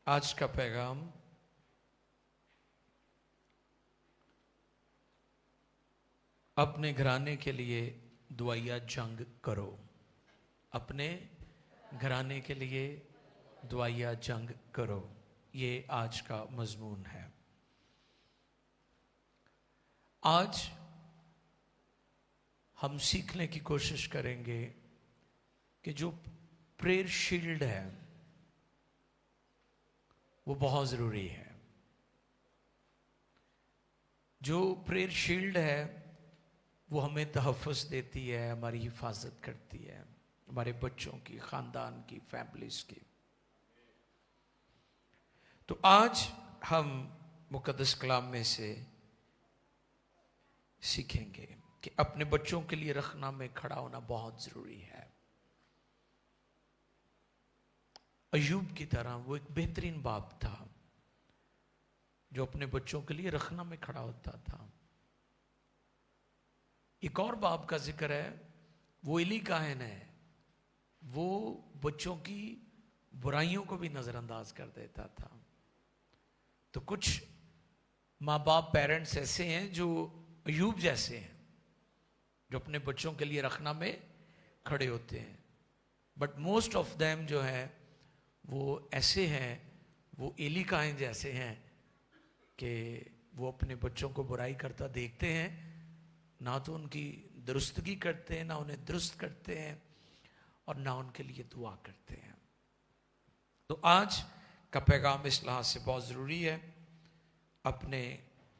आज का पैगाम अपने घराने के लिए दुआया जंग करो। अपने घराने के लिए दुआया जंग करो, ये आज का मजमून है। आज हम सीखने की कोशिश करेंगे कि जो प्रेयर शील्ड है वो बहुत ज़रूरी है। जो प्रेयर शील्ड है वो हमें तहफ़्फ़ुज़ देती है, हमारी हिफाजत करती है, हमारे बच्चों की, ख़ानदान की, फैमिलीज की। तो आज हम मुक़द्दस कलाम में से सीखेंगे कि अपने बच्चों के लिए रखना में खड़ा होना बहुत ज़रूरी है। अय्यूब की तरह वो एक बेहतरीन बाप था जो अपने बच्चों के लिए रखना में खड़ा होता था। एक और बाप का जिक्र है, वो एली काहिन है। वो बच्चों की बुराइयों को भी नजरअंदाज कर देता था। तो कुछ माँ बाप, पेरेंट्स ऐसे हैं जो अय्यूब जैसे हैं, जो अपने बच्चों के लिए रखना में खड़े होते हैं। बट मोस्ट ऑफ देम जो है वो ऐसे हैं, वो एली काहिन जैसे हैं कि वो अपने बच्चों को बुराई करता देखते हैं, ना तो उनकी दुरुस्तगी करते हैं, ना उन्हें दुरुस्त करते हैं, और ना उनके लिए दुआ करते हैं। तो आज का पैगाम इस लिहाज से बहुत ज़रूरी है, अपने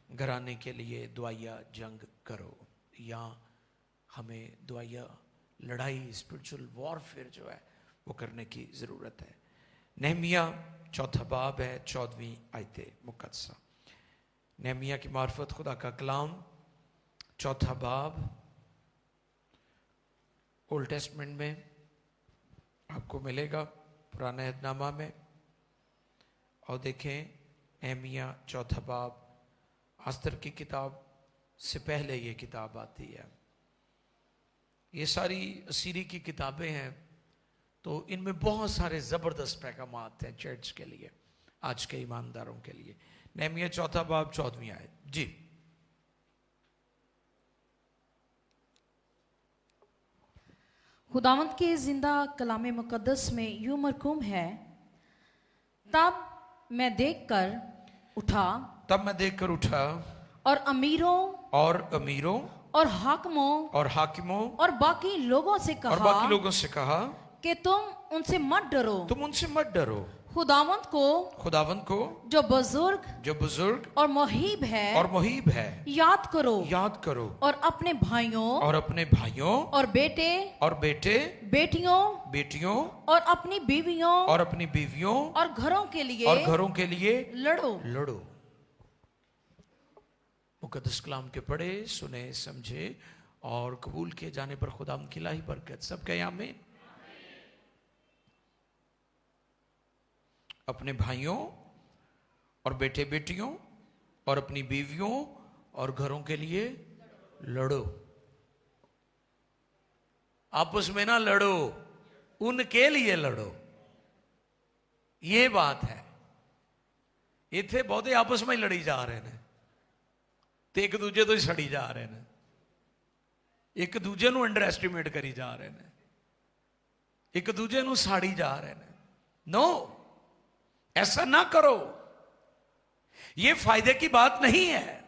घराने के लिए दुआया जंग करो, या हमें दुआया लड़ाई, स्पिरिचुअल वॉरफेयर जो है वो करने की ज़रूरत है। नहमिया चौथा बाब है, 14वीं आयत मुक़द्दसा। नहमिया की मार्फत खुदा का कलाम, चौथा बाब, ओल्ड टेस्टमेंट में आपको मिलेगा, पुराना अहदनामा में। और देखें, नहमिया चौथा बाब, अस्तर की किताब से पहले ये किताब आती है। ये सारी असीरी की किताबें हैं, तो इनमें बहुत सारे ज़बरदस्त पैगामात हैं चर्च के लिए, आज के ईमानदारों के लिए। नहमिया चौथा बाब 14वीं आयत जी। खुदावंद के जिंदा कलाम मुकद्दस में यूं मरकूम है, तब मैं देखकर उठा और अमीरों और हाकिमों और बाकी लोगों से कहा कि तुम उनसे मत डरो। खुदावंद को जो बुजुर्ग और मुहीब है याद करो, और अपने भाइयों और बेटियों और अपनी बीवियों और घरों के लिए लड़ो। मुक़द्दस कलाम के पढ़े, सुने, समझे और कबूल किए जाने पर खुदाम की इलाही बरकत सबके आमीन। अपने भाइयों और बेटियों और अपनी बीवियों और घरों के लिए लड़ो। आपस में ना लड़ो, उनके लिए लड़ो। ये बात है। इतने बहुते आपस में ही लड़ी जा रहे हैं, तो एक दूजे तो ही सड़ी जा रहे हैं, एक दूजे ਨੂੰ अंडर एस्टिमेट करी जा रहे हैं, एक दूजे ਨੂੰ साड़ी जा रहे हैं। नो, ऐसा ना करो। ये फायदे की बात नहीं है,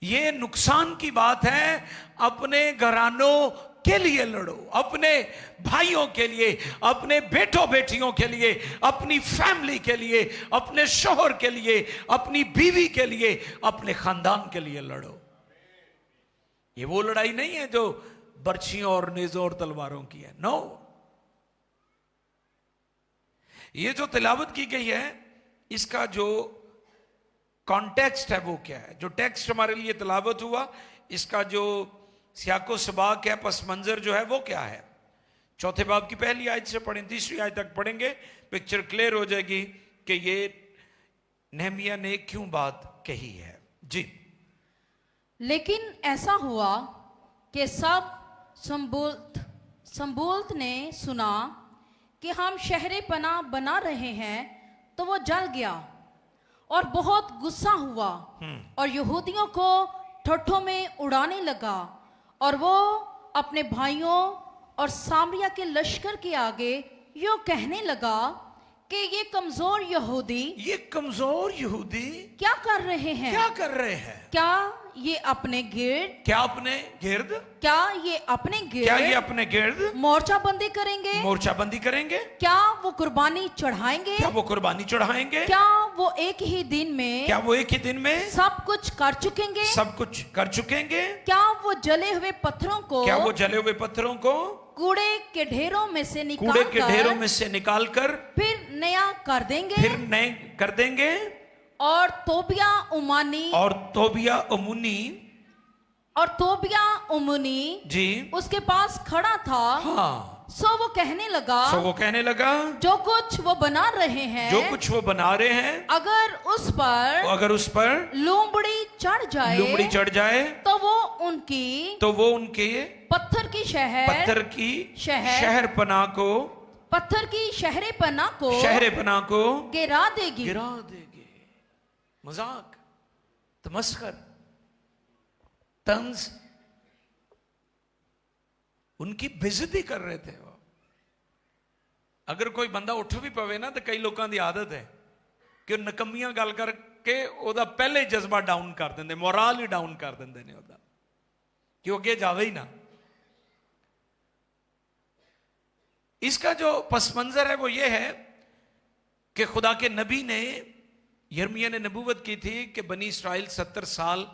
ये नुकसान की बात है। अपने घरानों के लिए लड़ो, अपने भाइयों के लिए, अपने बेटियों के लिए, अपनी फैमिली के लिए, अपने शोहर के लिए, अपनी बीवी के लिए, अपने खानदान के लिए लड़ो। ये वो लड़ाई नहीं है जो बर्छियों और नेज़ों और तलवारों की है। नो, ये जो तिलावत की गई है, इसका जो कॉन्टेक्स्ट है वो क्या है? जो टेक्स्ट हमारे लिए तिलावत हुआ, इसका जो सियाको सबाक है, पस मंजर जो है वो क्या है? चौथे बाब की पहली आयत से पढ़ें, तीसरी आयत तक पढ़ेंगे, पिक्चर क्लियर हो जाएगी कि ये नहमिया ने क्यों बात कही है जी। लेकिन ऐसा हुआ कि सब संबुलत ने सुना कि हम शहरे पनाह बना रहे हैं, तो वो जल गया और बहुत गुस्सा हुआ और यहूदियों को ठोठों में उड़ाने लगा, और वो अपने भाइयों और सामरिया के लश्कर के आगे यूं कहने लगा कि ये कमजोर यहूदी क्या कर रहे हैं? क्या ये अपने गिर्द मोर्चाबंदी करेंगे? क्या वो कुर्बानी चढ़ाएंगे? क्या वो एक ही दिन में सब कुछ कर चुकेंगे? क्या वो जले हुए पत्थरों को कूड़े के ढेरों में से निकालकर फिर नया कर देंगे? और तोबिया उमुनी जी उसके पास खड़ा था। हाँ। सो वो कहने लगा जो कुछ वो बना रहे हैं अगर उस पर लूमड़ी चढ़ जाए तो वो उनकी पत्थर की शहरपनाह को गिरा देगी। मजाक, तमस्खर, तंज, उनकी बेइज्जती कर रहे थे वो। अगर कोई बंदा उठ भी पवे ना तो कई लोगों की आदत है कि नकम्मियां गल करके ओदा पहले जज्बा डाउन कर देंगे, मोराल ही डाउन कर देंगे ने ओदा, कि अगे जावे ही ना। इसका जो पस मंजर है वो ये है कि खुदा के नबी ने, यिर्मयाह ने नबूवत की थी कि बनी इस्राइल 70 साल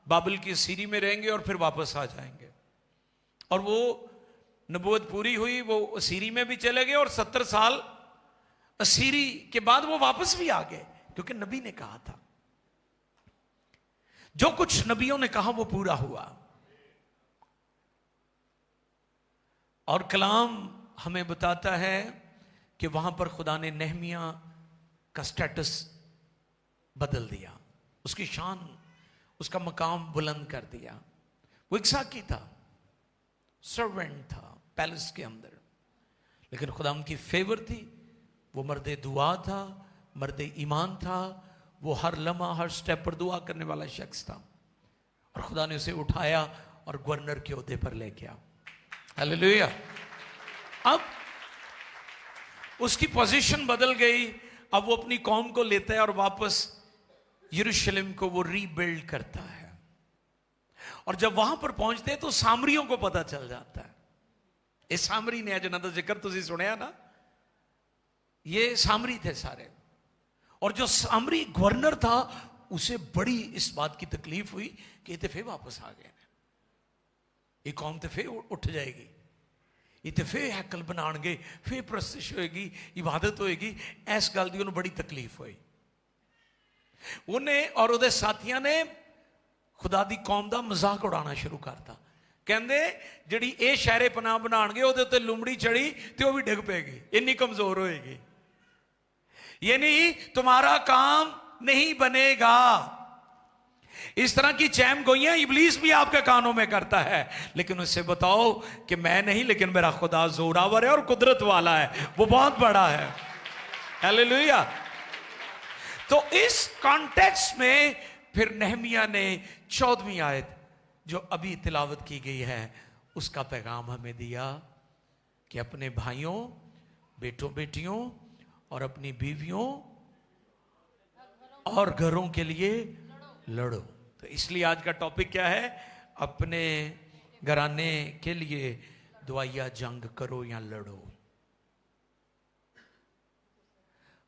बाबिल की असीरी में रहेंगे और फिर वापस आ जाएंगे, और वो नबूवत पूरी हुई। वो असीरी में भी चले गए और 70 साल असीरी के बाद वो वापस भी आ गए, क्योंकि नबी ने कहा था। जो कुछ नबियों ने कहा वो पूरा हुआ। और कलाम हमें बताता है कि वहां पर खुदा ने नेहमिया का स्टेटस बदल दिया, उसकी शान, उसका मकाम बुलंद कर दिया। वो एक साकी था, सर्वेंट था पैलेस के अंदर, लेकिन खुदा की फेवर थी। वो मर्दे दुआ था, मर्दे ईमान था, वो हर लम्हा हर स्टेप पर दुआ करने वाला शख्स था, और खुदा ने उसे उठाया और गवर्नर के ओहदे पर ले गया। हालेलुया। अब उसकी पोजीशन बदल गई। अब वो अपनी कौम को लेता है और वापस यरूशलेम को वो रीबिल्ड करता है। और जब वहां पर पहुंचते हैं तो सामरियों को पता चल जाता है। इस सामरी ने जिन्हां दा जिक्र तुसीं सुनिया ना, ये सामरी थे सारे। और जो सामरी गवर्नर था उसे बड़ी इस बात की तकलीफ हुई कि ये तो फिर वापस आ गए, ये कौम तो फिर उठ जाएगी, ये तो फिर हैकल बनाएंगे, फिर प्रस्तिश होएगी, इबादत होएगी। इस गल की उन्हें बड़ी तकलीफ हुई। उन्हें और उहदे साथियों ने खुदा दी कौम का मजाक उड़ाना शुरू करता। कहते जिहड़ी ये शहरे पनाह बनाएंगे उहदे उत्ते लुमड़ी चढ़ी तो वह भी डिग पेगी, इन्नी कमजोर होएगी, ये नहीं तुम्हारा काम नहीं बनेगा। इस तरह की चैम गोइयां इब्लीस भी आपके कानों में करता है, लेकिन उससे बताओ कि मैं नहीं, लेकिन मेरा खुदा जोरावर है और कुदरत वाला है, वो बहुत बड़ा है। हालेलुया। तो इस कॉन्टेक्स्ट में फिर नेहमिया ने 14वीं आयत जो अभी तिलावत की गई है उसका पैगाम हमें दिया कि अपने भाइयों, बेटों, बेटियों और अपनी बीवियों और घरों के लिए लड़ो। तो इसलिए आज का टॉपिक क्या है? अपने घराने के लिए दुआया जंग करो या लड़ो।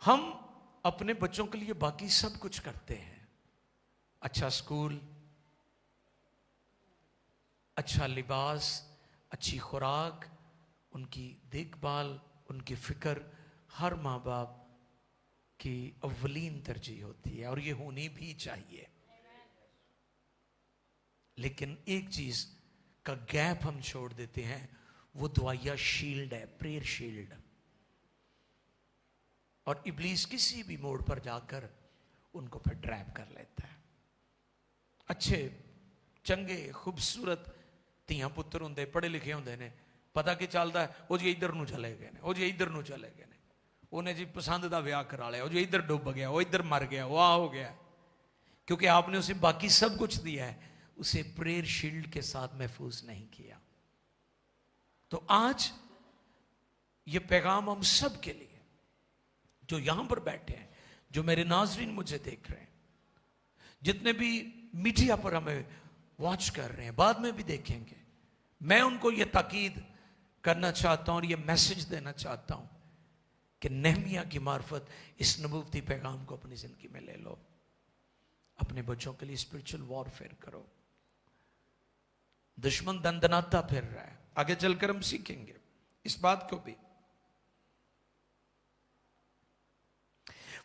हम अपने बच्चों के लिए बाकी सब कुछ करते हैं, अच्छा स्कूल, अच्छा लिबास, अच्छी खुराक, उनकी देखभाल, उनकी फिक्र हर माँ बाप की अव्वलीन तरजीह होती है, और ये होनी भी चाहिए। लेकिन एक चीज का गैप हम छोड़ देते हैं, वो दुआया शील्ड है, प्रेयर शील्ड। और इब्लीस किसी भी मोड़ पर जाकर उनको फिर ट्रैप कर लेता है। अच्छे चंगे खूबसूरत ਧੀਆਂ ਪੁੱਤਰ ਹੁੰਦੇ, पढ़े लिखे ਹੁੰਦੇ ने, पता की चलता है वो जी इधर ਨੂੰ चले गए ने, वो जी इधर ਨੂੰ चले गए ने, उन्हें जी पसंद का ब्याह करा लिया, जो इधर डूब गया, वो इधर मर गया, वो आ हो गया, क्योंकि आपने उसे बाकी सब कुछ दिया है, उसे प्रेयर शील्ड के साथ महफूज नहीं किया। तो आज ये पैगाम हम सब के लिए, जो यहां पर बैठे हैं, जो मेरे नाज़रीन मुझे देख रहे हैं, जितने भी मीडिया पर हमें वॉच कर रहे हैं, बाद में भी देखेंगे, मैं उनको ये ताकीद करना चाहता हूं और ये मैसेज देना चाहता हूं कि नेहमिया की मार्फत इस नबूवती पैगाम को अपनी जिंदगी में ले लो। अपने बच्चों के लिए स्पिरिचुअल वॉरफेयर करो। दुश्मन दंदनाता फिर रहा है, आगे चलकर हम सीखेंगे इस बात को भी।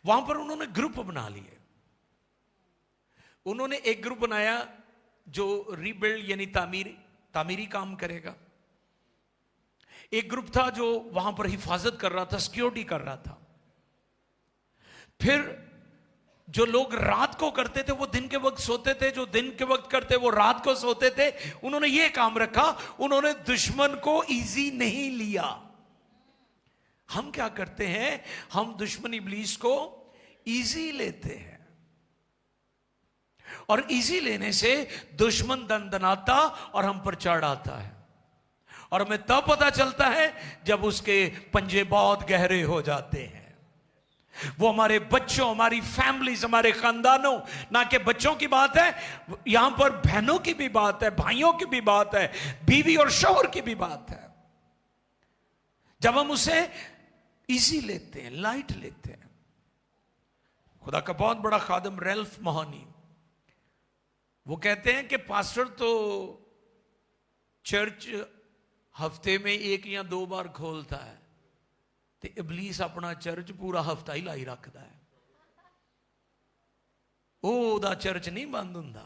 वहां पर उन्होंने ग्रुप बना लिए। उन्होंने एक ग्रुप बनाया जो रीबिल्ड यानी तामीरी काम करेगा। एक ग्रुप था जो वहां पर हिफाजत कर रहा था, सिक्योरिटी कर रहा था। फिर जो लोग रात को करते थे वो दिन के वक्त सोते थे, जो दिन के वक्त करते वो रात को सोते थे। उन्होंने ये काम रखा, उन्होंने दुश्मन को इजी नहीं लिया। हम क्या करते हैं, हम दुश्मन इब्लीस को इजी लेते हैं, और इजी लेने से दुश्मन दंदनाता और हम पर चढ़ आता है, और हमें तब पता चलता है जब उसके पंजे बहुत गहरे हो जाते हैं। वो हमारे बच्चों, हमारी फैमिलीज, हमारे खानदानों, ना कि बच्चों की बात है, यहां पर बहनों की भी बात है, भाइयों की भी बात है, बीवी और शौहर की भी बात है। जब हम उसे इजी लेते हैं, लाइट लेते हैं। खुदा का बहुत बड़ा खादम रेल्फ मोहानी, वो कहते हैं कि पास्टर तो चर्च हफ्ते में 1 या 2 बार खोलता है, तो इबलीस अपना चर्च पूरा हफ्ता ही लाई रखता है। ओदा चर्च नहीं बंद हुंदा।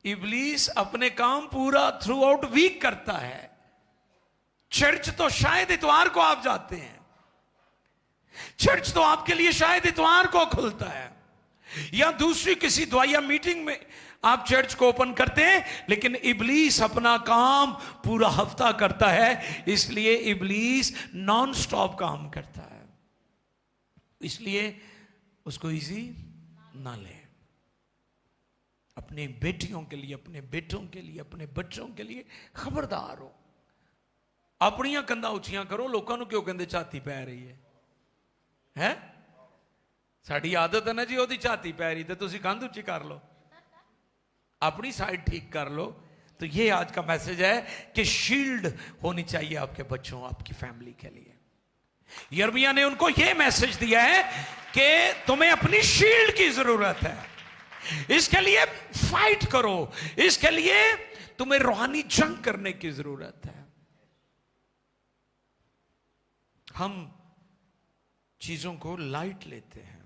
इबलीस अपने काम पूरा थ्रू आउट वीक करता है। चर्च तो शायद इतवार को आप जाते हैं, चर्च तो आपके लिए शायद इतवार को खुलता है, या दूसरी किसी दुआया मीटिंग में आप चर्च को ओपन करते हैं, लेकिन इब्लीस अपना काम पूरा हफ्ता करता है। इसलिए इब्लीस नॉन स्टॉप काम करता है, इसलिए उसको इजी ना ले। अपनी बेटियों के लिए, अपने बेटों के लिए, अपने बच्चों के लिए खबरदार हो। अपनियां कंधा उचियां करो, लोगों को क्यों कहते छाती पै रही है? साड़ी आदत है ना जी, ओदी छाती पै रही, तो तुसी कंध उची कर लो, अपनी साइड ठीक कर लो। तो ये आज का मैसेज है कि शील्ड होनी चाहिए आपके बच्चों, आपकी फैमिली के लिए। यिर्मयाह ने उनको ये मैसेज दिया है कि तुम्हें अपनी शील्ड की जरूरत है, इसके लिए फाइट करो, इसके लिए तुम्हें रूहानी जंग करने की जरूरत है। हम चीजों को लाइट लेते हैं।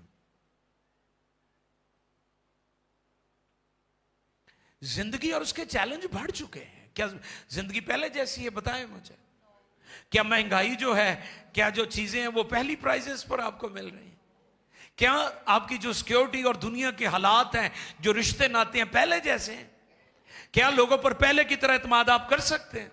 जिंदगी और उसके चैलेंज बढ़ चुके हैं। क्या जिंदगी पहले जैसी है? बताएं मुझे। क्या महंगाई जो है, क्या जो चीजें हैं वो पहली प्राइसेस पर आपको मिल रही हैं? क्या आपकी जो सिक्योरिटी और दुनिया के हालात हैं, जो रिश्ते नाते हैं, पहले जैसे हैं? क्या लोगों पर पहले की तरह एतमाद आप कर सकते हैं?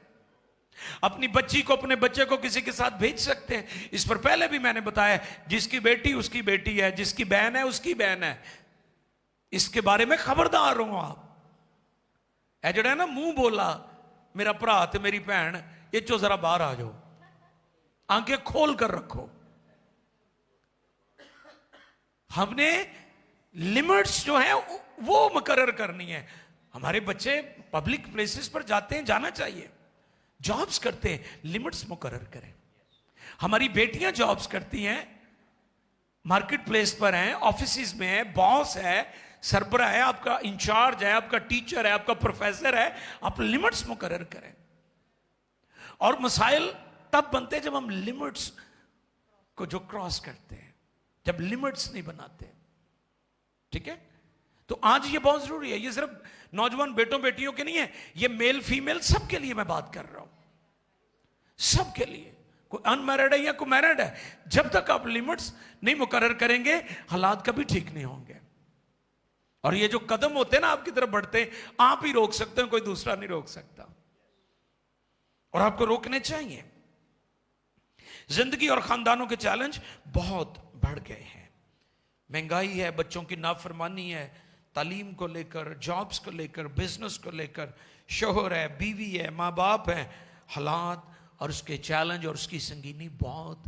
अपनी बच्ची को, अपने बच्चे को किसी के साथ भेज सकते हैं? इस पर पहले भी मैंने बताया, जिसकी बेटी उसकी बेटी है, जिसकी बहन है उसकी बहन है। इसके बारे में खबरदार हो आप। है जड़ा है ना, मुंह बोला मेरा भरा ते मेरी भैन, ये चो जरा बाहर आ जाओ, आंखें खोल कर रखो। हमने लिमिट्स जो है वो मुकर्रर करनी है। हमारे बच्चे पब्लिक प्लेसेस पर जाते हैं, जाना चाहिए, जॉब्स करते हैं, लिमिट्स मुकर्रर करें। हमारी बेटियां जॉब्स करती हैं, मार्केट प्लेस पर हैं, ऑफिस में है, बॉस है, सरबरा है, आपका इंचार्ज है, आपका टीचर है, आपका प्रोफेसर है। आप लिमिट्स मुकर्रर करें। और मसाइल तब बनते हैं जब हम लिमिट्स को जो क्रॉस करते हैं, जब लिमिट्स नहीं बनाते। ठीक है? तो आज ये बहुत जरूरी है। ये सिर्फ नौजवान बेटों बेटियों के नहीं है, ये मेल फीमेल सबके लिए मैं बात कर रहा हूं, सबके लिए। कोई अनमैरिड है या कोई मैरिड है, जब तक आप लिमिट्स नहीं मुकर्रर करेंगे, हालात कभी ठीक नहीं होंगे। और ये जो कदम होते हैं ना आपकी तरफ बढ़ते हैं, आप ही रोक सकते हैं, कोई दूसरा नहीं रोक सकता, और आपको रोकने चाहिए। जिंदगी और खानदानों के चैलेंज बहुत बढ़ गए हैं। महंगाई है, बच्चों की नाफरमानी है, तालीम को लेकर, जॉब्स को लेकर, बिजनेस को लेकर, शोहर है, बीवी है, माँ बाप है, हालात और उसके चैलेंज और उसकी संगीनी बहुत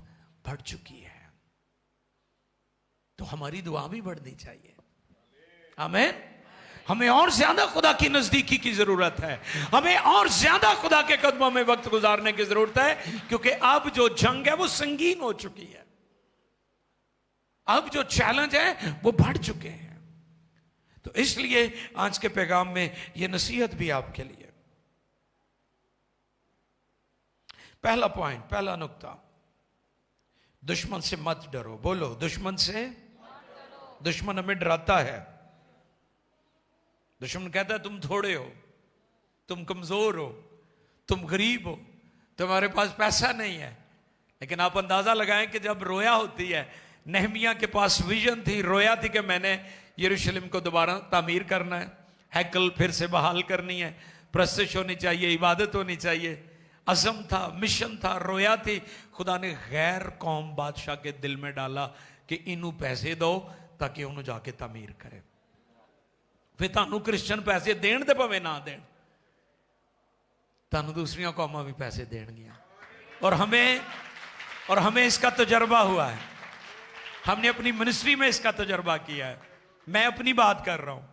बढ़ चुकी है। तो हमारी दुआ भी बढ़नी चाहिए। आमीन। हमें और ज्यादा खुदा की नजदीकी की जरूरत है, हमें और ज्यादा खुदा के कदमों में वक्त गुजारने की जरूरत है, क्योंकि अब जो जंग है वो संगीन हो चुकी है, अब जो चैलेंज है वो बढ़ चुके हैं। तो इसलिए आज के पैगाम में ये नसीहत भी आपके लिए। पहला पॉइंट, पहला नुक्ता, दुश्मन से मत डरो। बोलो, दुश्मन से मत डरो। दुश्मन हमें डराता है। दुश्मन कहता है तुम थोड़े हो, तुम कमजोर हो, तुम गरीब हो, तुम्हारे पास पैसा नहीं है। लेकिन आप अंदाजा लगाएं कि जब रोया होती है, नेहमिया के पास विजन थी, रोया थी कि मैंने यरूशलेम को दोबारा तामीर करना है, हैकल फिर से बहाल करनी है, प्रस्तिश होनी चाहिए, इबादत होनी चाहिए, अज़म था, मिशन था, रोया थी। खुदा ने गैर कौम बादशाह के दिल में डाला कि इनू पैसे दो ताकि उन्होंने जाके तामीर करे। फिर तानू क्रिश्चियन पैसे देन ते भावें ना देन, तानू दूसरियां कौमां भी पैसे देणगियां। और हमें इसका तजर्बा हुआ है, हमने अपनी मिनिस्ट्री में इसका तजर्बा किया है। मैं अपनी बात कर रहा हूं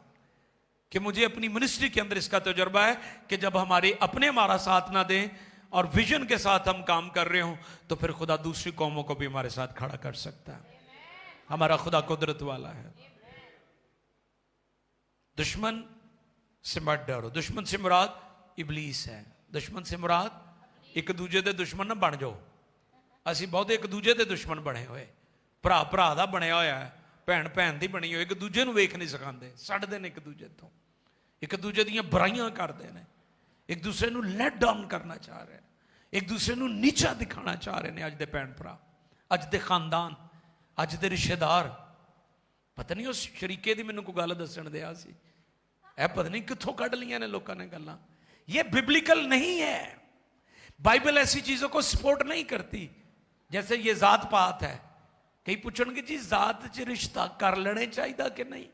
कि मुझे अपनी मिनिस्ट्री के अंदर इसका तजर्बा है कि जब हमारे अपने हमारा साथ ना दें और विजन के साथ हम काम कर रहे हो, तो फिर खुदा दूसरी कौमों को भी हमारे साथ खड़ा कर सकता है। हमारा खुदा कुदरत वाला है। दुश्मन से मत डरो। दुश्मन से मुराद इबलीस है। दुश्मन से मुराद एक दूजे दे दुश्मन ना बन जाओ। असी बहुत एक दूजे दे दुश्मन बने हुए, भरा भरा दा बनया होया है, भैन भैन दी बनी हुई, एक दूजे नूं वेख नहीं सिखाते, सड़दे ने एक दूजे तो, एक दूजे दीयां बुराइयां करते हैं, एक दूसरे नूं लेट डाउन करना चाह रहे हैं, एक दूसरे नूं नीचा दिखाना चाह रहे हैं। अज दे भैन भरा, अज दे खानदान, अज दे रिश्तेदार। पता नहीं उस शरीके दी मैनूं कोई गल दस्सण दिया सी, ऐ पता नहीं कित्थों कढ लियां ने लोकां ने गल्लां। ये बिब्लिकल नहीं है। बाइबल ऐसी चीजों को सपोर्ट नहीं करती। जैसे ये जात पात है, कई पूछणगे जी जात च रिश्ता कर लेने चाहिए कि नहीं।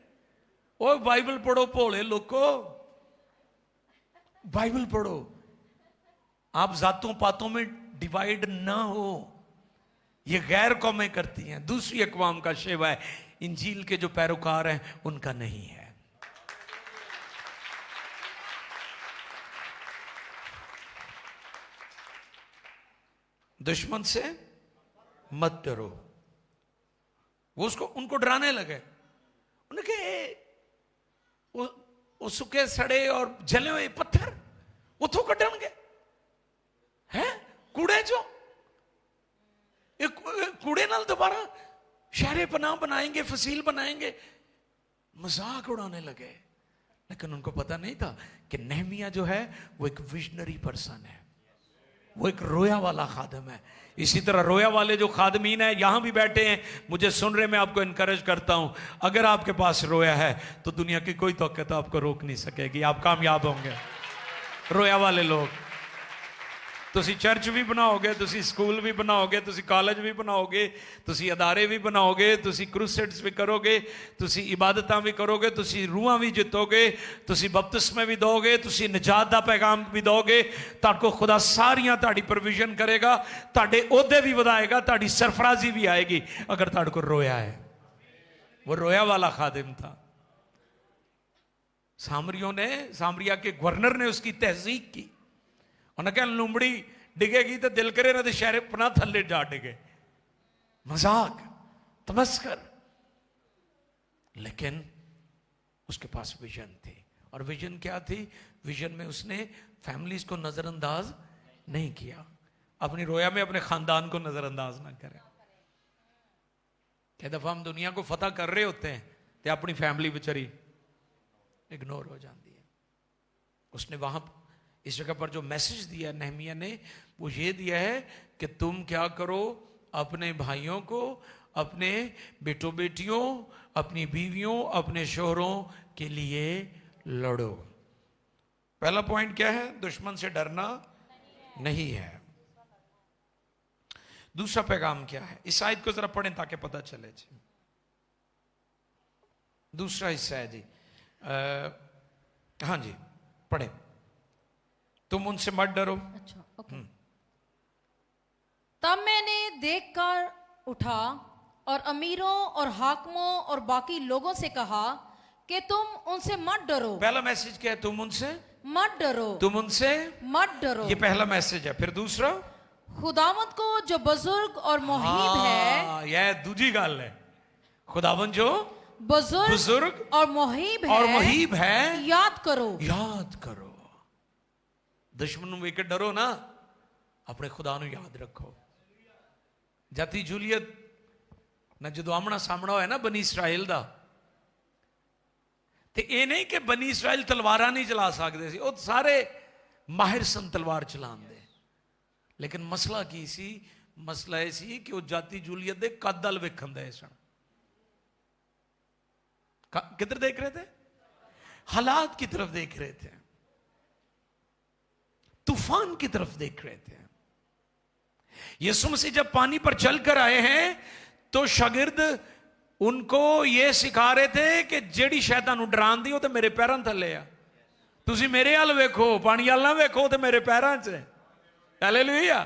ओ बाइबल पढ़ो भोले लोको, बाइबल पढ़ो। आप जातों पातों में डिवाइड ना हो, ये गैर कौमें करती हैं, दूसरी अकवाम का शेवा है। इंजील के जो पैरोकार हैं उनका नहीं है। दुश्मन से मत डरो। वो उनको डराने लगे। उनके वो सूखे सड़े और जले हुए पत्थर उथों कटणगे हैं, कूड़े चो कूड़े नाल दोबारा शहरे पनाह बनाएंगे, फसील बनाएंगे, मजाक उड़ाने लगे। लेकिन उनको पता नहीं था कि नेहमिया जो है वो एक विजनरी पर्सन है, वो एक रोया वाला खादम है। इसी तरह रोया वाले जो खादमीन है यहां भी बैठे हैं, मुझे सुन रहे, मैं आपको इनकरेज करता हूं, अगर आपके पास रोया है तो दुनिया की कोई ताकत आपको रोक नहीं सकेगी, आप कामयाब होंगे। रोया वाले लोग, तुसी चर्च भी बनाओगे, तुसी स्कूल भी बनाओगे, तुसी कॉलेज भी बनाओगे, तुसी अदारे भी बनाओगे, तुसी क्रूसेड्स भी करोगे, तुसी इबादतां भी करोगे, तुसी रूहां भी जितोगे, तुसी बपतिस्मे भी दोगे, तुसी निजात दा पैगाम भी दोगे। ताको खुदा सारियां ताड़ी प्रोविजन करेगा, ताड़े ओहदे भी वधाएगा, ताड़ी सरफराजी भी आएगी अगर ताड़ को रोया है। वो रोया वाला खादिम था। सामरिया के गवर्नर ने उसकी तहजीक की। उन्हें कहा लुमड़ी डिगेगी तो दिल करे ना, शहर पना थले जा डिगे। मजाक, तमस्कर। लेकिन उसके पास विजन थी। और विजन क्या थी? विजन में उसने फैमिलीज को नजरअंदाज नहीं किया। अपनी रोया में अपने खानदान को नजरअंदाज ना करें। कई दफा हम दुनिया को फतह कर रहे होते हैं तो अपनी फैमिली बेचारी इग्नोर हो जाती है। उसने वहां इस जगह पर जो मैसेज दिया नेहमिया ने, वो ये दिया है कि तुम क्या करो, अपने भाइयों को, अपने बेटों बेटियों, अपनी बीवियों, अपने शोहरों के लिए लड़ो। पहला पॉइंट क्या है? दुश्मन से डरना नहीं है। दूसरा पैगाम क्या है? इस आयत को जरा पढ़ें ताकि पता चले जी। दूसरा हिस्सा है जी, हाँ जी पढ़े। तुम उनसे मत डरो। अच्छा, ओके। तब मैंने देखकर उठा और अमीरों और हाकिमों और बाकी लोगों से कहा कि तुम उनसे मत डरो। पहला मैसेज क्या है? तुम उनसे मत डरो, तुम उनसे मत डरो। ये पहला मैसेज है। फिर दूसरा, खुदावंद को जो बुजुर्ग और मुहीब है, यह दूसरी गल है। खुदावंद जो बुजुर्ग और मुहीब है, याद करो, याद करो। दुश्मन वेख के डरो ना, अपने खुदा नूं याद रखो। जाति जूलियत ना जो आमना सामना होया ना बनी इसराइल दा, ते ये नहीं कि बनी इसराइल तलवारा नहीं चला सकते सी, वो सारे माहिर सन तलवार चलान दे। लेकिन मसला की सी? मसला यह सी कि वो जाति जूलियत दे कद अल वेखण दे सन। किधर देख रहे थे? हालात की तरफ देख रहे थे, तूफान की तरफ देख रहे थे। यीशु मसीह जब पानी पर चलकर आए हैं तो शागिर्द उनको यह सिखा रहे थे कि जेड़ी शैतान डरान दी वो तो मेरे पैरों थले आ, तुसी मेरे हाल वेखो, पानी हाल ना वेखो तो मेरे पैरों च है। हालेलुया।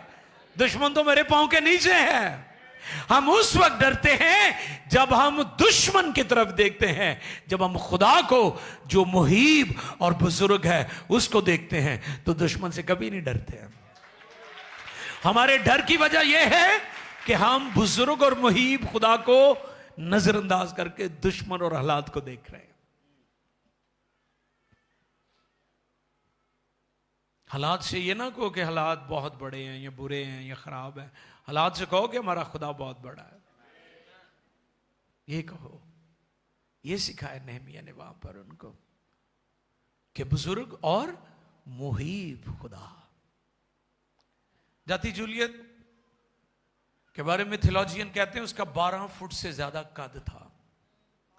दुश्मन तो मेरे पांव के नीचे है। हम उस वक्त डरते हैं जब हम दुश्मन की तरफ देखते हैं, जब हम खुदा को जो मुहीब और बुजुर्ग है उसको देखते हैं तो दुश्मन से कभी नहीं डरते हैं। हमारे डर की वजह यह है कि हम बुजुर्ग और मुहीब खुदा को नजरअंदाज करके दुश्मन और हालात को देख रहे हैं। हालात से ये ना कहो कि हालात बहुत बड़े हैं या बुरे हैं या खराब है। हालात से कहो कि हमारा खुदा बहुत बड़ा है, ये कहो। ये सिखाया नेहमिया ने वहां पर उनको कि बुजुर्ग और मुहीब खुदा। जाति जूलियत के बारे में थियोलॉजियन कहते हैं उसका 12 फुट से ज्यादा कद था।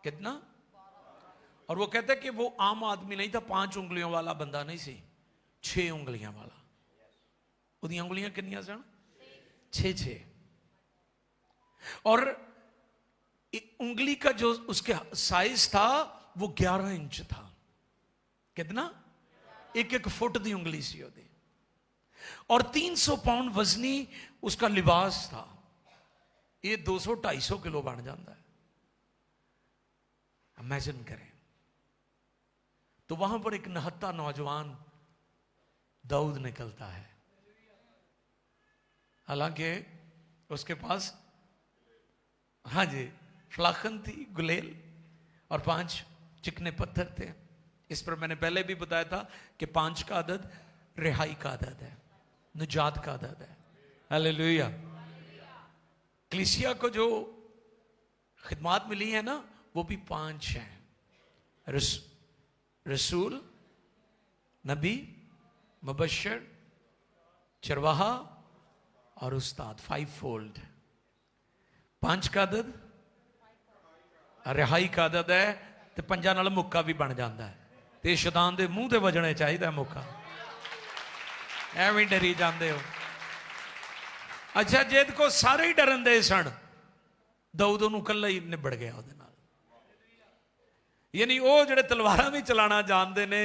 कितना? और वो कहते हैं कि वो आम आदमी नहीं था, 5 उंगलियों वाला बंदा नहीं सी, 6 उंगलियां वाला। उदी उंगलियां कितनियां सन? 6। और उंगली का जो उसके साइज था वो 11 इंच था। कितना? 1 फुट दी उंगली सी ओदी। और 300 पाउंड वजनी उसका लिबास था। ये 200-250 किलो बन जाता है। इमेजिन करें। तो वहां पर एक नहत्ता नौजवान दाऊद निकलता है। हालांकि उसके पास हाँ जी फ्लाखन थी, गुलेल और 5 चिकने पत्थर थे। इस पर मैंने पहले भी बताया था कि 5 का अदद रिहाई का अदद है, निजात का अदद है। हालेलुया। कलीसिया को जो खिदमात मिली है ना वो भी 5 हैं। रसूल, नबी, मुबश्शिर, चरवाहा और उस्ताद। 5 फोल्ड। 5 का अदद रिहाई का अदद है तो 5 नाल मुक्का भी बन जाता है। तो शैतान दे मुंह ते वजने चाहिए मुक्का, एवं डरी जाते हो। अच्छा जेद को सारे ही डरन दे सन, दाऊद उन्होंने कल्ला ही निबड़ गया ਉਹਦੇ ਨਾਲ। यानी वो ਜਿਹੜੇ तलवारां भी चलाना जानते ने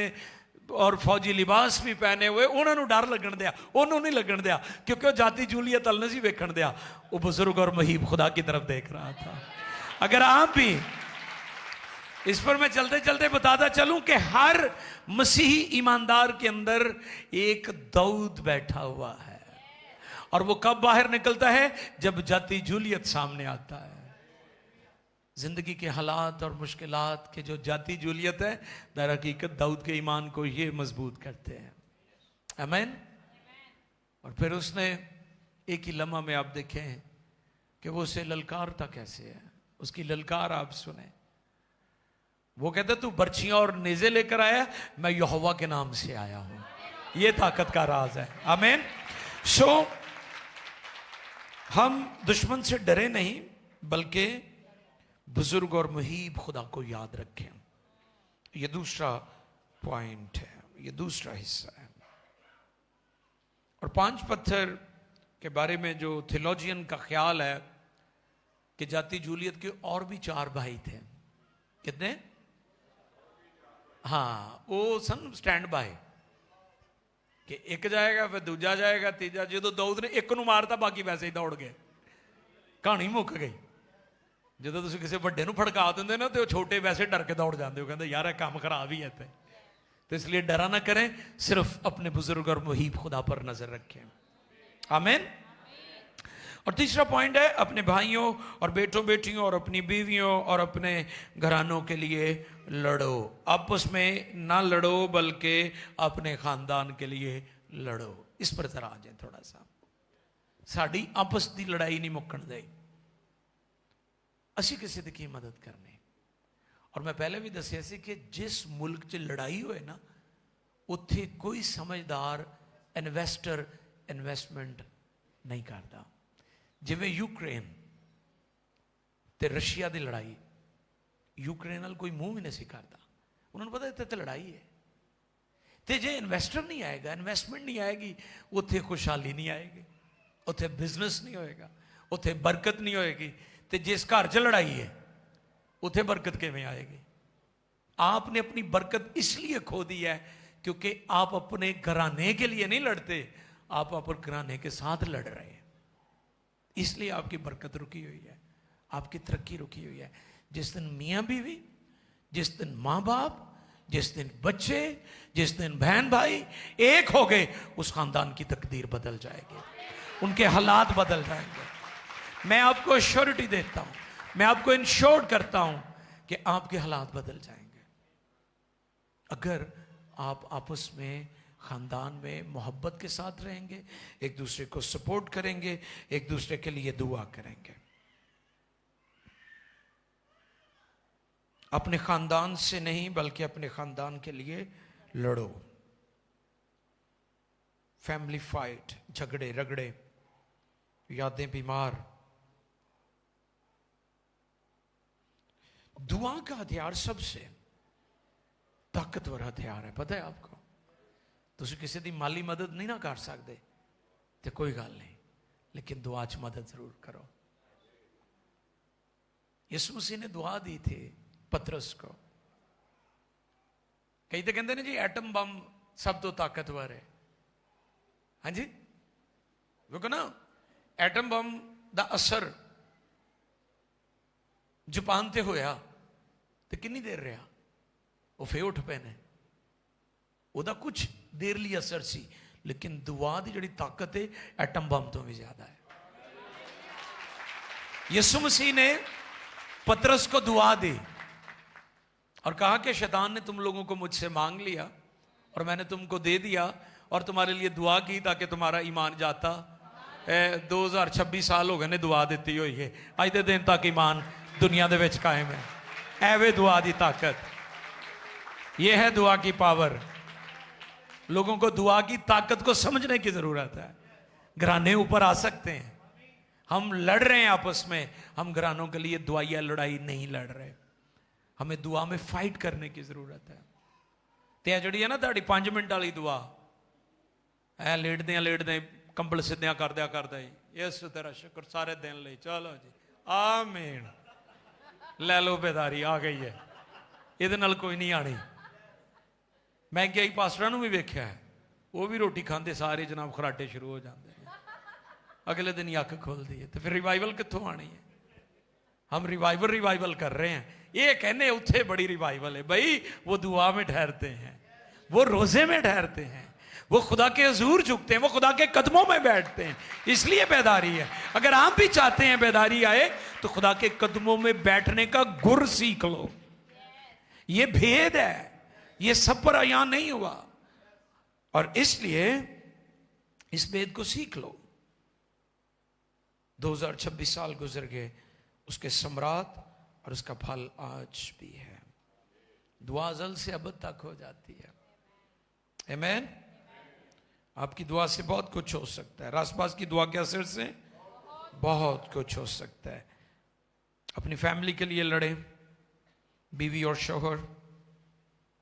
और फौजी लिबास भी पहने हुए, उन्होंने डर लगन दिया, उन्होंने नहीं लगन दिया क्योंकि वो जाति जूलियत अल नहीं वेखण दिया। वो बुजुर्ग और मुहीब खुदा की तरफ देख रहा था। अगर आप भी इस पर मैं चलते चलते बताता चलूं कि हर मसीही ईमानदार के अंदर एक दाऊद बैठा हुआ है। और वो कब बाहर निकलता है? जब जाति जूलियत सामने आता है। जिंदगी के हालात और मुश्किलात के जो जाति जूलियत है दर हकीकत दाऊद के ईमान को ये मजबूत करते हैं। आमीन। और फिर उसने एक ही लम्हा में आप देखें कि वो उसे ललकारता कैसे है। उसकी ललकार आप सुने। वो कहता तू बर्छियां और नेज़े लेकर आया, मैं यहोवा के नाम से आया हूं। ये ताकत का राज है। आमीन। सो हम दुश्मन से डरे नहीं बल्कि बुजुर्ग और मुहीब खुदा को याद रखें। ये दूसरा पॉइंट है, ये दूसरा हिस्सा है। और 5 पत्थर के बारे में जो थियोलॉजियन का ख्याल है कि जाति जूलियत के और भी 4 भाई थे। कितने? हाँ, वो सन स्टैंड बाय कि एक जाएगा फिर दूजा जाएगा तीजा। जो दाऊद ने एक नूं मारता बाकी वैसे ही दौड़ गए, कहानी मुक गई। जो तुम किसी बड़े नूं फड़का देंगे ना तो छोटे वैसे डर के दौड़ जाते हो, कहते यार यह काम खराब ही है। तो इसलिए डरा ना करें, सिर्फ अपने बुजुर्ग और मुहीब खुदा पर नजर रखें। आमीन। और तीसरा पॉइंट है, अपने भाइयों और बेटों बेटियों और अपनी बीवियों और अपने घरानों के लिए लड़ो। आपस में ना लड़ो बल्कि अपने खानदान के लिए लड़ो। इस पर जरा आ जाए थोड़ा सा। साड़ी आपस की लड़ाई नहीं मुक्कण दे, असी किसी की मदद करने। और मैं पहले भी दसिया सी कि जिस मुल्क च लड़ाई होए ना, उत्थे कोई समझदार इन्वेस्टर इन्वेस्टमेंट नहीं करता। जिवें यूक्रेन ते रशिया की लड़ाई, यूक्रेन नाल कोई मुंह भी नहीं करता। उन्होंने पता इत्थे तो लड़ाई है, तो जे इन्वेस्टर नहीं आएगा, इन्वेस्टमेंट नहीं आएगी, उत्थे खुशहाली नहीं आएगी, उत्थे बिजनेस नहीं होएगा, उत्थे बरकत नहीं होएगी। तो जिस घर च लड़ाई है उत्थे बरकत किवें आएगी? आपने अपनी बरकत इसलिए खो दी है क्योंकि आप अपने घराने के लिए नहीं लड़ते, आप अपने घराने के साथ लड़ रहे हैं। इसलिए आपकी बरकत रुकी हुई है, आपकी तरक्की रुकी हुई है। जिस दिन मियाँ बीवी, जिस दिन माँ बाप, जिस दिन बच्चे, जिस दिन बहन भाई एक हो गए, उस खानदान की तकदीर बदल जाएगी, उनके हालात बदल जाएंगे। मैं आपको श्योरिटी देता हूं, मैं आपको इंश्योर करता हूं कि आपके हालात बदल जाएंगे अगर आप आपस में खानदान में मोहब्बत के साथ रहेंगे, एक दूसरे को सपोर्ट करेंगे, एक दूसरे के लिए दुआ करेंगे। अपने खानदान से नहीं बल्कि अपने खानदान के लिए लड़ो। फैमिली फाइट, झगड़े रगड़े, यादें बीमार। दुआ का हथियार सबसे ताकतवर हथियार है, पता है आपको? तुम किसी की माली मदद नहीं ना कर सकते तो कोई गल नहीं, लेकिन दुआ च मदद जरूर करो। यीशु मसीह ने दुआ दी थी पतरस को। कई तो कहते हैं जी एटम बम सब तो ताकतवर है। हाँ जी, देखो ना, एटम बम का असर जापान ते होया तो कितनी देर रहा, वो फिर उठ पे ने, ਉਹਦਾ कुछ देर ਲਈ असर सी, लेकिन दुआ की जिहड़ी ताकत है एटम बम तो भी ज्यादा है। यीशु मसीह ने पतरस को दुआ दी और कहा कि शैतान ने तुम लोगों को मुझसे मांग लिया और मैंने तुमको दे दिया, और तुम्हारे लिए दुआ की ताकि तुम्हारा ईमान जाता। 2026 साल हो गए ने दुआ दी हुई है, अज के दिन तक ईमान दुनिया दे विच कायम है। एवे दुआ की ताकत, यह है दुआ की पावर। लोगों को दुआ की ताकत को समझने की जरूरत है। घराने ऊपर आ सकते हैं, हम लड़ रहे हैं आपस में, हम घरानों के लिए दुआया लड़ाई नहीं लड़ रहे, हमें दुआ में फाइट करने की जरूरत है। तो जी है ना ताड़ी 5 मिनट वाली दुआ, ऐ लेटदे कंबल सीधिया कर दिया यीशु तेरा शुक्र सारे दिन ले, चलो जी आमीन, ले लो बेदारी आ गई है, ये कोई नहीं आनी। मैं कई पास्टरां नूं भी वेख्या है, वो भी रोटी खाते सारे जनाब खराटे शुरू हो जाते हैं, अगले दिन ही अख खुलती है। तो फिर रिवाइवल कित्थों आनी है? हम रिवाइवल कर रहे हैं, ये कहने उत्थे बड़ी रिवाइवल है। भाई वो दुआ में ठहरते हैं, वो रोजे में ठहरते हैं, वो खुदा के हजूर झुकते हैं, वो खुदा के कदमों में बैठते हैं, इसलिए बेदारी है। अगर आप भी चाहते हैं बेदारी आए तो खुदा के कदमों में बैठने का गुर सीख लो। ये भेद है, ये सब पर अयान नहीं हुआ, और इसलिए इस भेद को सीख लो। 2026 साल गुजर गए, उसके सम्राट और उसका फल आज भी है। दुआ अज़ल से अबद तक हो जाती है। आमीन। आपकी दुआ से बहुत कुछ हो सकता है, रासपास की दुआ के असर से बहुत कुछ हो सकता है। अपनी फैमिली के लिए लड़े, बीवी और शौहर,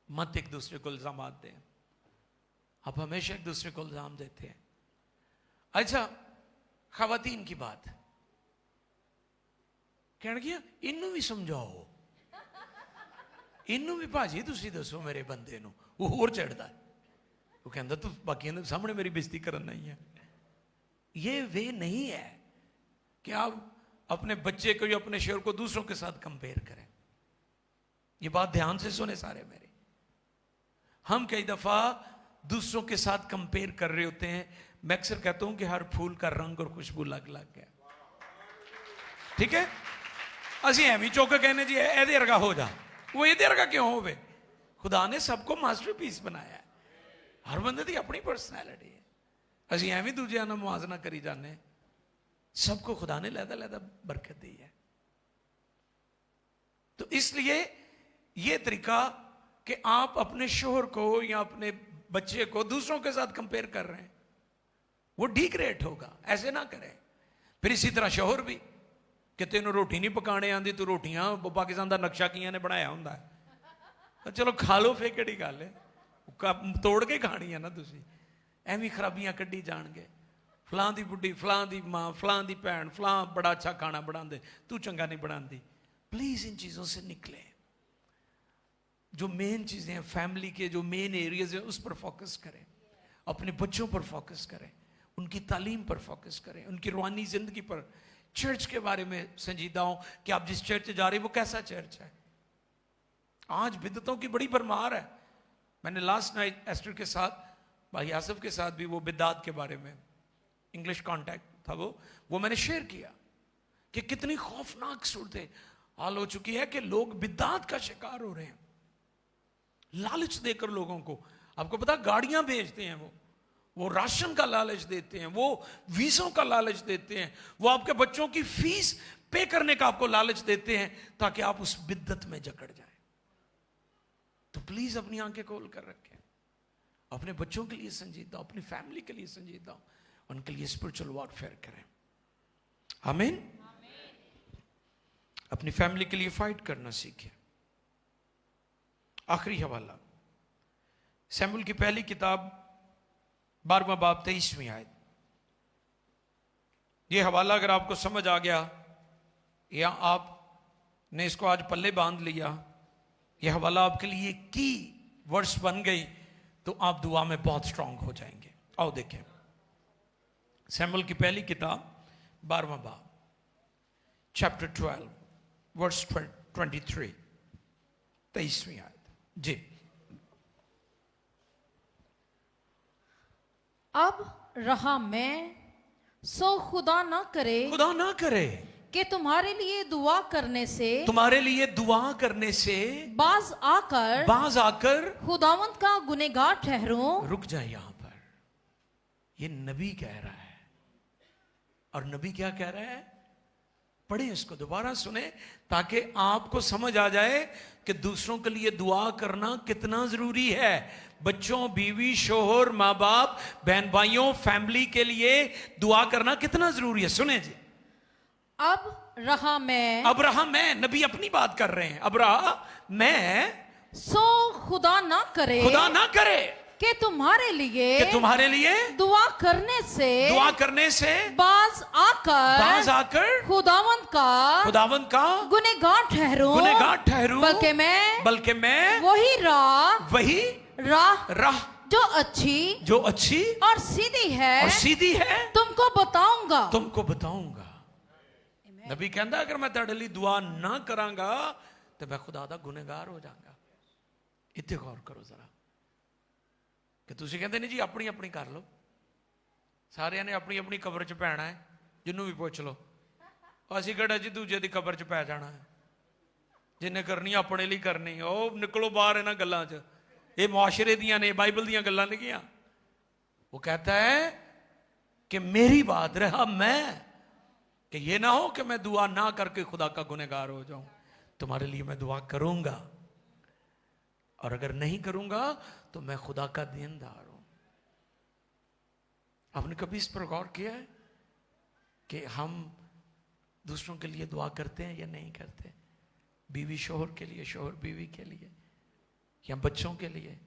मत एक दूसरे को इल्जाम दें। आप हमेशा एक दूसरे को इल्जाम देते हैं। अच्छा, खवातीन की बात कहने गया इनू भी समझाओ, इनू भी भाजी तुसी दसो मेरे बंदे नू, वो होर चढ़दा है, वो कहता तू बाकी सामने मेरी बेइज्जती करना ही है। ये वे नहीं है कि आप अपने बच्चे को या अपने शोहर को दूसरों के साथ कंपेयर करें। ये बात ध्यान से सुने सारे मेरे। हम कई दफा दूसरों के साथ कंपेयर कर रहे होते हैं। मैं अक्सर कहता हूं कि हर फूल का रंग और खुशबू अलग अलग है, ठीक है। असि एवं चौक कहने जी एदे वर्गा हो जा, वो एदे वर्गा क्यों हो? खुदा ने सबको मास्टरपीस बनाया है, हर बंदे की अपनी पर्सनैलिटी है। असि एवं दूजे ना मुआजना करी जाने, सबको खुदा ने लैदा लैदा बरकत दी है। तो इसलिए यह तरीका कि आप अपने शोहर को या अपने बच्चे को दूसरों के साथ कंपेयर कर रहे हैं, वो डिग्रेड होगा, ऐसे ना करें। फिर इसी तरह शोहर भी कि तेनों रोटी नहीं पकाने आती, तू रोटियां पाकिस्तान का नक्शा किया ने बनाया होंगे, तो चलो खा लो, फिर केड़ी गल है, तोड़ के खानी है ना। तुसी एवं खराबियां कड्डी जाणगे, फलां दी बुढ़ी, फलां दी मां, फलां दी भैन, फलां बड़ा अच्छा खाना बनाते, तू चंगा नहीं बनाती। प्लीज इन चीजों से निकले। जो मेन चीजें हैं फैमिली के, जो मेन एरियाज हैं उस पर फोकस करें, अपने बच्चों पर फोकस करें, उनकी तालीम पर फोकस करें, उनकी रूहानी जिंदगी पर। चर्च के बारे में संजीदा हूं कि आप जिस चर्च जा रहे हैं वो कैसा चर्च है। आज बिदतों की बड़ी भरमार है। मैंने लास्ट नाइट एस्टर के साथ, भाई आसिफ के साथ भी वो बिदात के बारे में, इंग्लिश कॉन्टैक्ट था वो मैंने शेयर किया कि कितनी खौफनाक सूरतें हाल हो चुकी है कि लोग बिदात का शिकार हो रहे हैं। लालच देकर लोगों को, आपको पता, गाड़ियां भेजते हैं, वो राशन का लालच देते हैं, वो वीजों का लालच देते हैं, वो आपके बच्चों की फीस पे करने का आपको लालच देते हैं ताकि आप उस बिद्दत में जकड़ जाएं। तो प्लीज अपनी आंखें खोल कर रखें, अपने बच्चों के लिए संजीदा, अपनी फैमिली के लिए संजीदा, उनके लिए स्पिरिचुअल वॉरफेयर करें। आमीन। अपनी फैमिली के लिए फाइट करना सीखें। आखिरी हवाला शमूएल की पहली किताब 12वां बाब 23वीं आयत। यह हवाला अगर आपको समझ आ गया या आपने इसको आज पल्ले बांध लिया, यह हवाला आपके लिए की वर्ड्स बन गई, तो आप दुआ में बहुत स्ट्रांग हो जाएंगे। आओ देखें शमूएल की पहली किताब 12वां बाब चैप्टर 12 वर्स 23, 23वीं आयत जी। अब रहा मैं, सो खुदा ना करे कि तुम्हारे लिए दुआ करने से बाज आकर खुदावंद का गुनहगार ठहरूं। रुक जाए यहां पर, ये नबी कह रहा है। और नबी क्या कह रहा है? पढ़े इसको, दोबारा सुने ताकि आपको समझ आ जाए कि दूसरों के लिए दुआ करना कितना जरूरी है। बच्चों, बीवी, शोहर, माँ बाप, बहन भाइयों, फैमिली के लिए दुआ करना कितना जरूरी है। सुने जी। अब रहा मैं, नबी अपनी बात कर रहे हैं। अब रहा मैं, सो खुदा ना करे कि तुम्हारे लिए दुआ करने से बाज आकर खुदावंद का गुनहगार ठहरूं। बल्कि मैं वही राह जो अच्छी और सीधी है तुमको बताऊंगा। नबी कहता अगर मैं तेरे लिए दुआ ना करांगा तो मैं खुदा दा गुनहगार हो जाऊंगा। इत्थे गौर करो जरा कि तुसी कहते नहीं जी अपनी अपनी कर लो, सारिया ने अपनी अपनी कबर च पैना है, जिन्हों भी पूछ लो। असी किहड़ा जी दूजे की कबर च पै जाना है, जिन्हें करनी अपने लिए करनी। ओ निकलो बाहर इन्हां गल्लां च, ये मुआशरे दियां ने, बाइबल दियां गल्लां नहीं। वो कहता है कि मेरी बात रहा मैं, कि ये ना हो कि मैं दुआ ना करके खुदा का गुनहगार हो जाऊं। तुम्हारे लिए मैं दुआ करूंगा, और अगर नहीं करूंगा तो मैं खुदा का देनदार हूं। आपने कभी इस पर गौर किया है कि हम दूसरों के लिए दुआ करते हैं या नहीं करते? बीवी शोहर के लिए, शोहर बीवी के लिए, या बच्चों के लिए,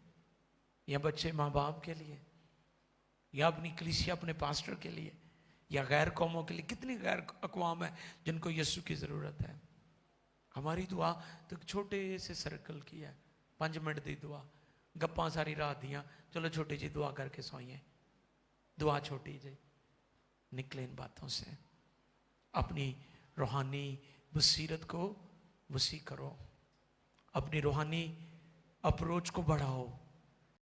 या बच्चे माँ बाप के लिए, या अपनी कलीसिया अपने पास्टर के लिए, या गैर कौमों के लिए कितनी गैर अक़वाम है जिनको यीशु की ज़रूरत है। हमारी दुआ तो छोटे से सर्कल की है, 5 मिनट की दुआ, गप्पा सारी रात दियाँ, चलो छोटी जी दुआ करके सोइए। दुआ छोटी जी निकले इन बातों से। अपनी रूहानी बसीरत को वसी करो, अपनी रूहानी अप्रोच को बढ़ाओ।